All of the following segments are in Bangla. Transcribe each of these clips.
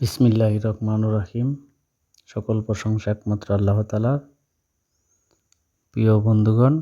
বিসমিল্লাহির রহমানির রহিম। সকল প্রশংসা একমাত্র আল্লাহ তাআলার। প্রিয় বন্ধুগণ,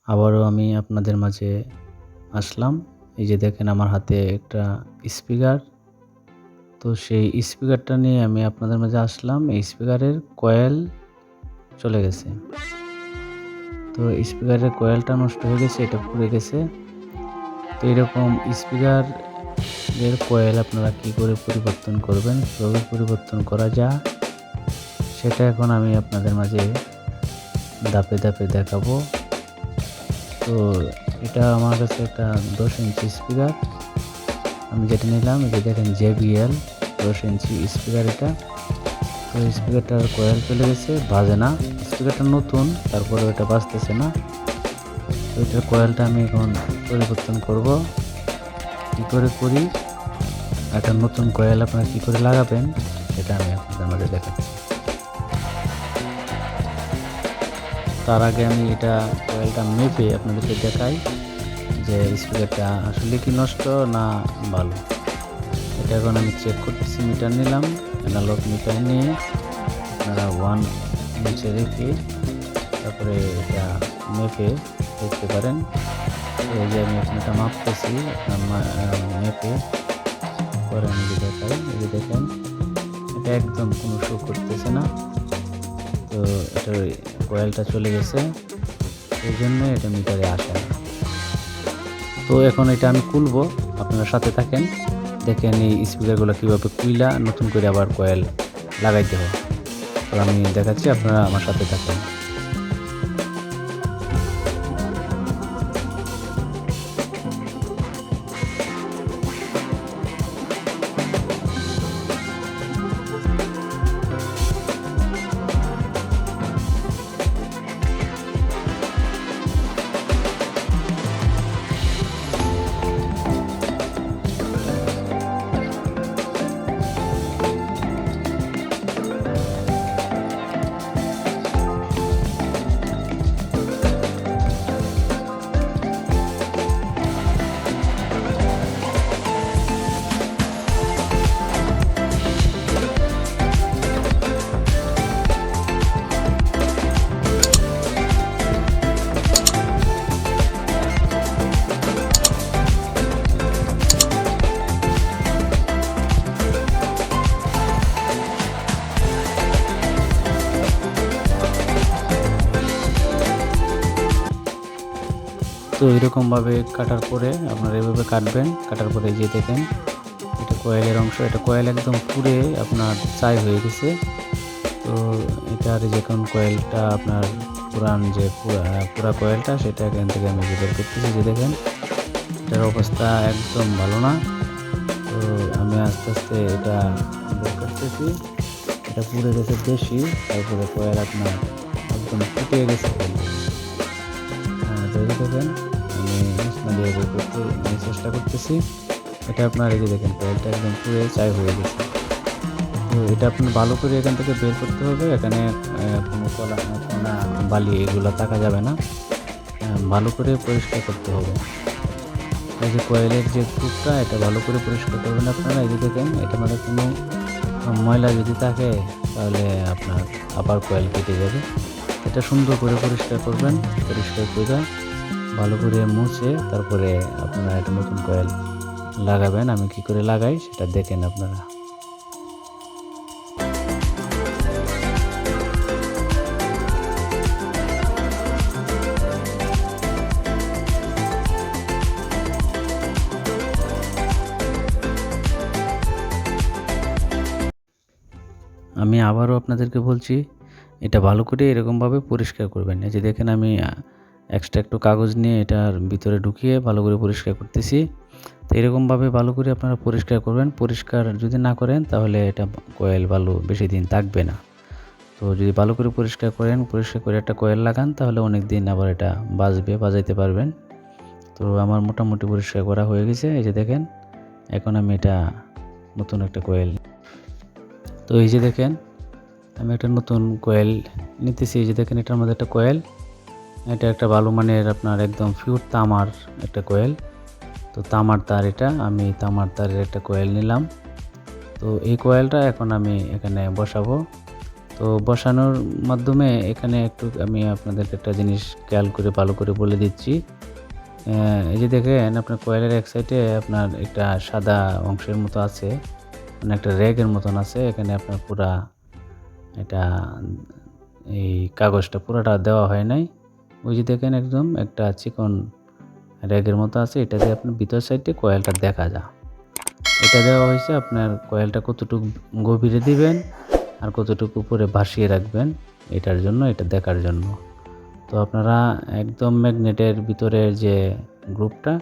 আবারও আমি আপনাদের মাঝে আসলাম। এই যে দেখেন আমার হাতে একটা স্পিকার। তো সেই স্পিকারটা নিয়ে আমি আপনাদের মাঝে আসলাম। এই স্পিকারের কয়েল চলে গেছে। তো স্পিকারের কয়েলটা নষ্ট হয়ে গেছে, এটা পুড়ে গেছে। তো এরকম স্পিকার এর কয়েল আপনারা কি করে পরিবর্তন করবেন, কিভাবে পরিবর্তন করা যায়, সেটা এখন আমি আপনাদের মাঝে ধাপে ধাপে দেখাবো। তো এটা আমার কাছে একটা 10 ইঞ্চি স্পিকার আমি যেটা নিলাম। এই যে দেখেন JBL 10 ইঞ্চি স্পিকার এটা। তো স্পিকারটার কয়েল চলে গেছে, বাজে না। স্পিকারটা নতুন, তারপরে এটা বাজতেছে না। তো এটার কয়েলটা আমি এখন পরিবর্তন করব। কী করে করি, একটা নতুন কয়েল আপনারা কী করে লাগাবেন সেটা আমি আপনাদের মাঝে দেখাচ্ছি। তার আগে আমি এটা কয়েলটা মেপে আপনাদেরকে দেখাই যে স্পিকারটা আসলে কি নষ্ট না ভালো। এটা এখন আমি চেক করতেছি। মিটার নিলাম, অ্যানালগ মিটার নিয়ে আপনারা 1 নিচে রেখে তারপরে এটা মেপে দেখতে পারেন। এই যে আমি এখন এটা মাপতেছি, মেপে পরে আমি যে দেখাই। এই যে দেখেন এটা একদম কোনো শো করতেছে না। তো এটার কয়েলটা চলে গেছে, এই জন্য এটা মিটারে আসে না। তো এখন এটা আমি খুলবো, আপনারা সাথে থাকেন, দেখেন এই স্পিকারগুলো কীভাবে খুইলা নতুন করে আবার কয়েল লাগাইতে হয়। তো আমি দেখাচ্ছি, আপনারা আমার সাথে থাকেন। তো এরকমভাবে কাটার পরে আপনারা এভাবে কাটবেন। কাটার পরে যে দেখেন এটা কয়েলের অংশ, এটা কয়েল একদম পুড়ে আপনার ছাই হয়ে গেছে। তো এটার যখন কয়েলটা আপনার পুরান যে পুরা কয়েলটা, সেটা এখান থেকে আমি বের করতেছি। যে দেখেন এটার অবস্থা একদম ভালো না। তো আমি আস্তে আস্তে এটা বের করতেছি। এটা পুড়ে গেছে বেশি, তারপরে কয়েল আপনার একদম ফুটিয়ে গেছে। দেখেন আমি দিয়ে বের করতে চেষ্টা করতেছি। এটা আপনার এই যে দেখেন কয়েলটা একদম পুড়ে ছাই হয়ে গেছে। তো এটা আপনি ভালো করে এখান থেকে বের করতে হবে। এখানে কোনো কণা বালি এগুলো থাকা যাবে না, ভালো করে পরিষ্কার করতে হবে। এই যে কয়েলের যে টুকটা, এটা ভালো করে পরিষ্কার করবেন আপনারা। এই যে দেখেন এটা মানে কোনো ময়লা যদি থাকে তাহলে আপনার আবার কয়েল কেটে যাবে। এটা সুন্দর করে পরিষ্কার করবেন। পরিষ্কার করে ভালো করে মুছে তারপরে আপনারা একটা নতুন কয়েল লাগাবেন। আমি কি করে লাগাই সেটা দেখেন আপনারা। আমি আবারও আপনাদেরকে বলছি, এটা ভালো করে এরকমভাবে পরিষ্কার করবেন। এই যে দেখেন আমি এক্সট্রা একটু কাগজ নিয়ে এটার ভিতরে ঢুকিয়ে ভালো করে পরিষ্কার করতেছি। তো এরকমভাবে ভালো করে আপনারা পরিষ্কার করবেন। পরিষ্কার যদি না করেন তাহলে এটা কয়েল ভালো বেশি দিন থাকবে না। তো যদি ভালো করে পরিষ্কার করেন, পরিষ্কার করে একটা কয়েল লাগান, তাহলে অনেক দিন আবার এটা বাজাইতে পারবেন। তো আমার মোটামুটি পরিষ্কার করা হয়ে গেছে। এই যে দেখেন এখন আমি এটা নতুন একটা কয়েল। তো এই যে দেখেন আমি একটা নতুন কয়েল নিতেছি। এই যে দেখেন এটার মধ্যে একটা কয়েল, এটা একটা ভালো মানের আপনার একদম পিওর তামার একটা কয়েল। তো তামার তার, এটা আমি তামার তারের একটা কয়েল নিলাম। তো তো এই কয়েলটা এখন আমি এখানে বসাবো। তো বসানোর মাধ্যমে এখানে একটু আমি আপনাদেরকে একটা জিনিস খেয়াল করে ভালো করে বলে দিচ্ছি। এই যে দেখেন আপনার কয়েলের এক সাইডে আপনার একটা সাদা অংশের মতো আছে, মানে একটা র্যাগের মতন আছে। এখানে আপনার পুরা এটা এই কাগজটা পুরাটা দেওয়া হয় নাই। ওই যে দেখেন একদম একটা চিকন র্যাগের মতো আছে, এটা দিয়ে আপনার ভিতর সাইডে কয়েলটা দেখা যায়। এটা দেওয়া হয়েছে আপনার কয়েলটা কতটুকু গভীরে দিবেন আর কতটুকু উপরে ভাসিয়ে রাখবেন, এটার জন্য, এটা দেখার জন্য। তো আপনারা একদম ম্যাগনেটের ভিতরের যে গ্রুপটা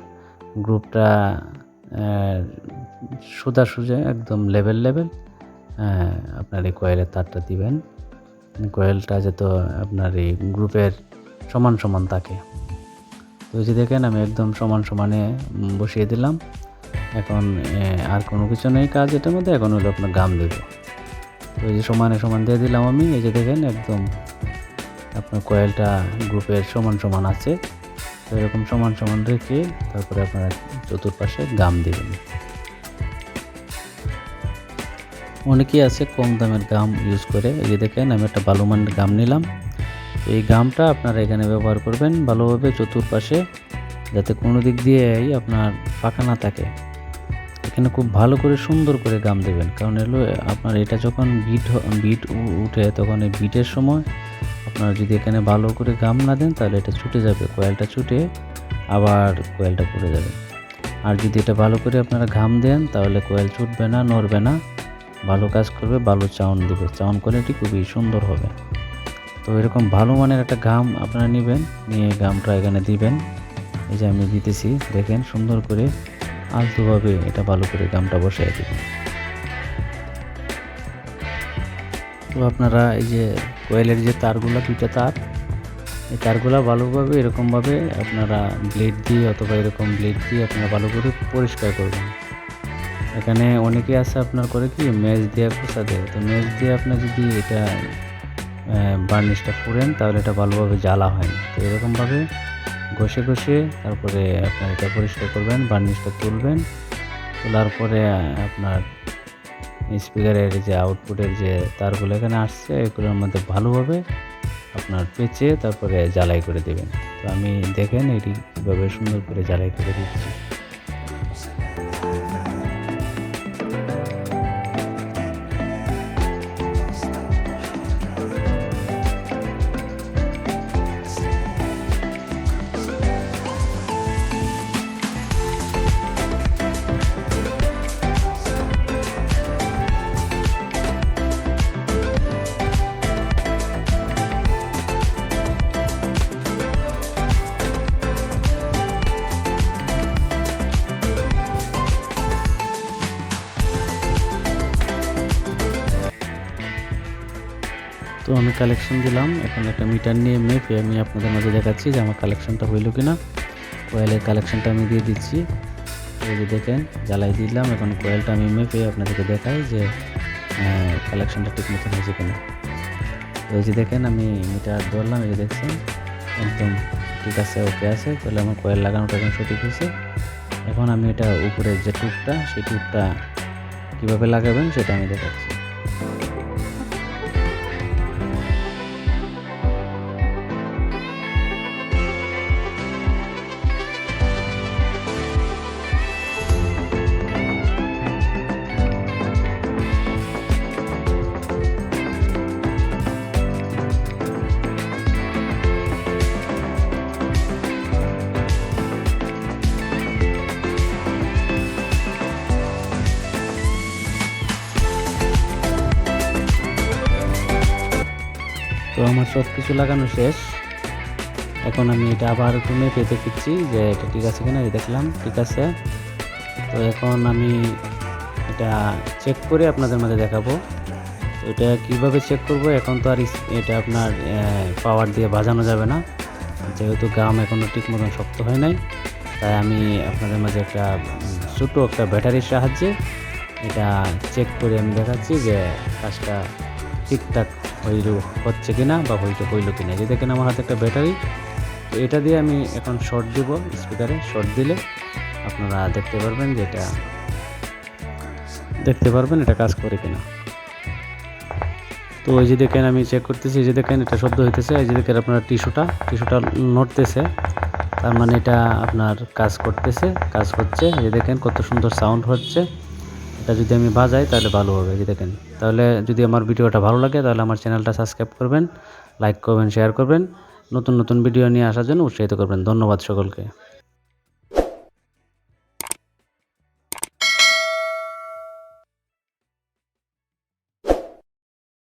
সোজা একদম লেভেল আপনার এই কয়েলের তারটা দিবেন। কয়েলটা যাতে আপনার এই গ্রুপের সমান থাকে। তো এই যে দেখেন আমি একদম সমানে বসিয়ে দিলাম। এখন আর কোনো কিছু নেই কাজ এটার মধ্যে, এখন হলো আপনার গাম দেব। তো এই যে সমান দিয়ে দিলাম আমি। এই যে দেখেন একদম আপনার কয়েলটা গ্রুপের সমান আছে। তো এরকম সমান রেখে তারপরে আপনারা চতুর্পাশে গাম দিবেন। অনেকেই আছে কম দামের গাম ইউজ করে। এই যে দেখেন আমি একটা ভালো মানের গাম নিলাম। তো এই গামটা আপনারা এখানে ব্যবহার করবেন ভালোভাবে চতুর্পাশে, যাতে কোনো দিক দিয়েই আপনার ফাঁকা না থাকে। এখানে খুব ভালো করে সুন্দর করে গাম দেবেন, কারণ এগুলো আপনার এটা যখন বিট উঠে তখন এই বিটের সময় আপনারা যদি এখানে ভালো করে গাম না দেন তাহলে এটা ছুটে যাবে, কয়েলটা ছুটে আবার কয়েলটা পড়ে যাবে। আর যদি এটা ভালো করে আপনারা ঘাম দেন তাহলে কয়েল ছুটবে না, নড়বে না, ভালো কাজ করবে, ভালো সাউন্ড দেবে, সাউন্ড কোয়ালিটি খুবই সুন্দর হবে। তো এরকম ভালো মানের একটা গাম আপনারা নেবেন, নিয়ে গামটা এখানে দিবেন। এই যে আমি দিতেছি, দেখেন সুন্দর করে আলতোভাবে এটা ভালো করে গামটা বসাই দেবেন। তো আপনারা এই যে কয়েলের যে তারগুলা, দুইটা তার, এই তারগুলা ভালোভাবে এরকমভাবে আপনারা ব্লেড দিয়ে অথবা এরকম ব্লেড দিয়ে আপনারা ভালো করে পরিষ্কার করবেন। এখানে অনেকে আছে আপনার করে কি ম্যাচ দিয়ে খোঁচা দেয়। তো ম্যাচ দিয়ে আপনার যদি এটা বার্নিশটা ফুরেন তাহলে এটা ভালোভাবে জ্বালা হয় না। তো এরকমভাবে ঘষে তারপরে আপনার এটা পরিষ্কার করবেন, বার্নিশটা তুলবেন। তোলার পরে আপনার স্পিকারের যে আউটপুটের যে তারগুলো এখানে আসছে এগুলোর মধ্যে ভালোভাবে আপনার পেঁচে তারপরে জ্বালাই করে দেবেন। তো আমি দেখেন এটি কীভাবে সুন্দর করে জ্বালাই করে দিচ্ছি। তো আমি কালেকশন দিলাম, এখন একটা মিটার নিয়ে মেপে আমি আপনাদের মাঝে দেখাচ্ছি যে আমার কালেকশনটা হইল কিনা। কয়েলের কালেকশনটা আমি দিয়ে দিচ্ছি। এই যে দেখেন জ্বালাই দিলাম, এখন কয়েলটা আমি মেপে আপনাদেরকে দেখাই যে কালেকশনটা ঠিক মতো হয়েছে কিনা। তো এই যে দেখেন আমি মিটার ধরলাম, এই যে দেখছেন একদম ঠিক আছে, ওকে আছে। তাহলে আমার কয়েল লাগানোটা এখন সঠিক হয়েছে। এখন আমি এটা উপরের যে টুপটা, সেই টুপটা কীভাবে লাগাবেন সেটা আমি দেখাচ্ছি। তো আমার সব কিছু লাগানো শেষ। এখন আমি এটা আবার একটু মেপে দেখছি যে এটা ঠিক আছে কিনা। দেখলাম ঠিক আছে। তো এখন আমি এটা চেক করে আপনাদের মাঝে দেখাবো। তো এটা কীভাবে চেক করব, এখন তো আর এটা আপনার পাওয়ার দিয়ে বাজানো যাবে না, যেহেতু গাম এখনও ঠিক মতন শক্ত হয় নাই। তাই আমি আপনাদের মাঝে একটা ছোটো একটা ব্যাটারির সাহায্যে এটা চেক করে আমি দেখাচ্ছি যে কাজটা ঠিকঠাক হচ্ছে কিনা বা হইল কিনা। যে দেখেন আমার হাতে একটা ব্যাটারি, তো এটা দিয়ে আমি এখন শর্ট দেব, স্পিকারে শর্ট দিলে আপনারা দেখতে পারবেন যে এটা দেখতে পারবেন এটা কাজ করে কিনা। তো এই যে দেখেন আমি চেক করতেছি, এই যে দেখেন এটা শব্দ হইতেছে, এই যে দেখেন আপনার টিস্যুটা নড়তেছে, তার মানে এটা আপনার কাজ করতেছে, কাজ হচ্ছে। এই যে দেখেন কত সুন্দর সাউন্ড হচ্ছে। এটা যদি আমি বাজাই তাহলে ভালো হবে। এই যে দেখেন, তাহলে যদি আমার ভিডিওটা ভালো লাগে তাহলে আমার চ্যানেলটা সাবস্ক্রাইব করবেন, লাইক করবেন, শেয়ার করবেন, নতুন নতুন ভিডিও নিয়ে আসার জন্য উৎসাহিত করবেন। ধন্যবাদ সকলকে।